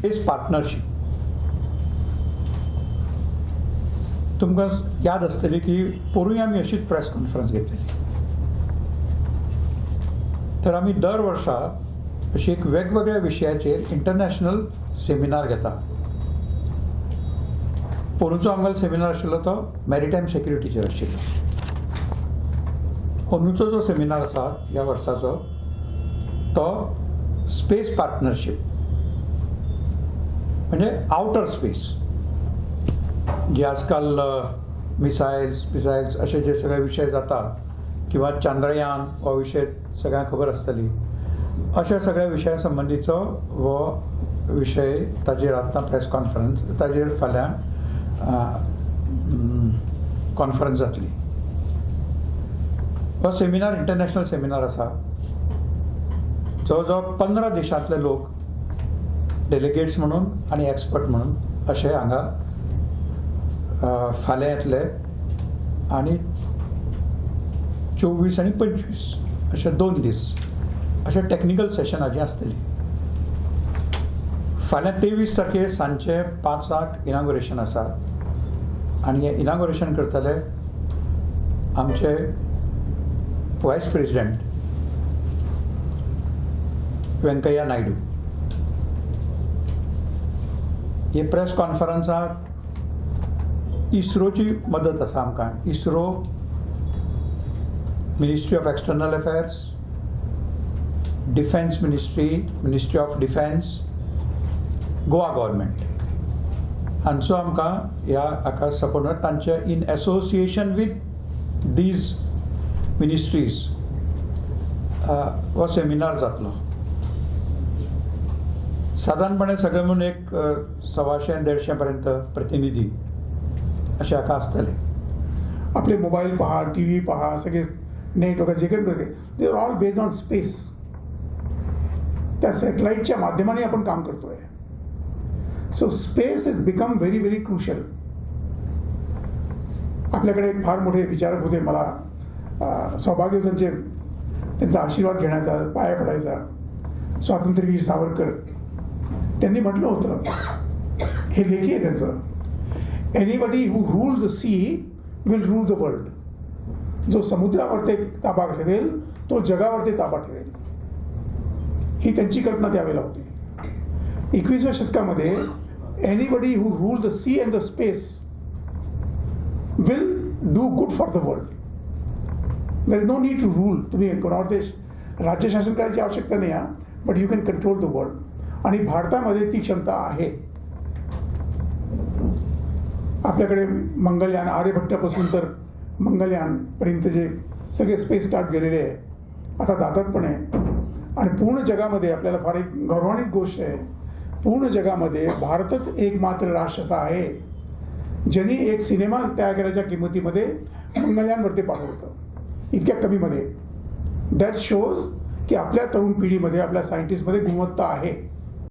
Space partnership. तुमकां याद आसतली की पोरूंय आमी अशीच प्रेस कॉन्फरन्स घेतलेली. तर आमी दर वर्सा अशी एक वेगवेगळ्या विशयाचेर इंटरनॅशनल सेमिनार घेता. पोरूंचो आमगेलो सेमिनार आशिल्लो तो मॅरिटायम सेक्युरिटीचेर आशिल्लो. अंदूचो जो सेमिनार आसा ह्या वर्साचो तो स्पेस पार्टनरशिप, म्हणजे आउटर स्पेस, जे आजकाल मिसायल्स असे जे सगळे विषय जाता, किंवा चांद्रयान हो विषय सगळ्यांक खबर आसतली. अशा सगळ्या विशया संबंधीचो हो विषय ताजेर आतां प्रेस कॉन्फरन्स, ताजेर फाल्यां कॉन्फरन्स जातली. हो सेमिनार इंटरनॅशनल सेमिनार आसा. जवळ 15 देशांतले लोक डेलिगेट्स म्हणून आनी एक्सपर्ट म्हणून अशे हांगा फाल्यां येतले, आनी 24 आनी 25 अशे 2 दीस अशे टॅक्निकल सेशनाची आसतली. फाल्यां 23 तारखेर सांजचे 5:00 इनागुरेशन आसा, आनी हें इनागुरेशन करतले आमचे वायस प्रेसिडेंट व्यंकय्या नायडू. हे प्रेस कॉन्फरन्साक इस्रोची मदत आसा आमकां. ISRO, ministry of external affairs, defence ministry of defence, Goa government हांचो आमकां ह्या हाका सपोर्ट, तांचे in association with these ministries हो सेमिनार जातलो. साधारणपणे सगळे म्हणून एक 125-150 पर्यंत प्रतिनिधी असे हाका आसतले. आपले मोबाईल पहा, टी व्ही पहा, सगळे नेट वगैरे जे काही they are all based on space. त्या सॅटेलाइटच्या माध्यमाने आपण काम करतोय. So space is become very very crucial. आपल्याकडे एक फार मोठे विचारक होते, मला सौभाग्य होतं त्यांचा आशीर्वाद घेण्याचा, पाया पडायचा, स्वातंत्र्यवीर सावरकर. त्यांनी म्हटलं होतं, हे लेखी आहे त्यांचं, anybody who rule the sea will rule the world. जो समुद्रावरती ताबा ठेवेल तो जगावरती ताबा ठेवेल. ही त्यांची कल्पना त्यावेळेला होती. 21व्या शतकामध्ये anybody who rule the sea and the space will do good for the world. There is no need to rule. तुम्ही कोणावर देश राज्यशासन करायची आवश्यकता नाही आहे, but you can control the world. आणि भारतामध्ये ती क्षमता आहे. आपल्याकडे मंगलयान, आर्यभट्टापासून तर मंगलयानपर्यंत जे सगळे स्पेस स्टार्ट गेलेले आहे, आता जातात पण आहे. आणि पूर्ण जगामध्ये आपल्याला फार एक गौरवान्वित गोष्ट आहे, पूर्ण जगामध्ये भारतच एकमात्र राष्ट्र असा आहे ज्यांनी एक सिनेमा तयार करायच्या किंमतीमध्ये मंगलयानवरती पाठवलं होतं, इतक्या कमीमध्ये. दॅट शोज की आपल्या तरुण पिढीमध्ये, आपल्या सायंटिस्टमध्ये गुणवत्ता आहे.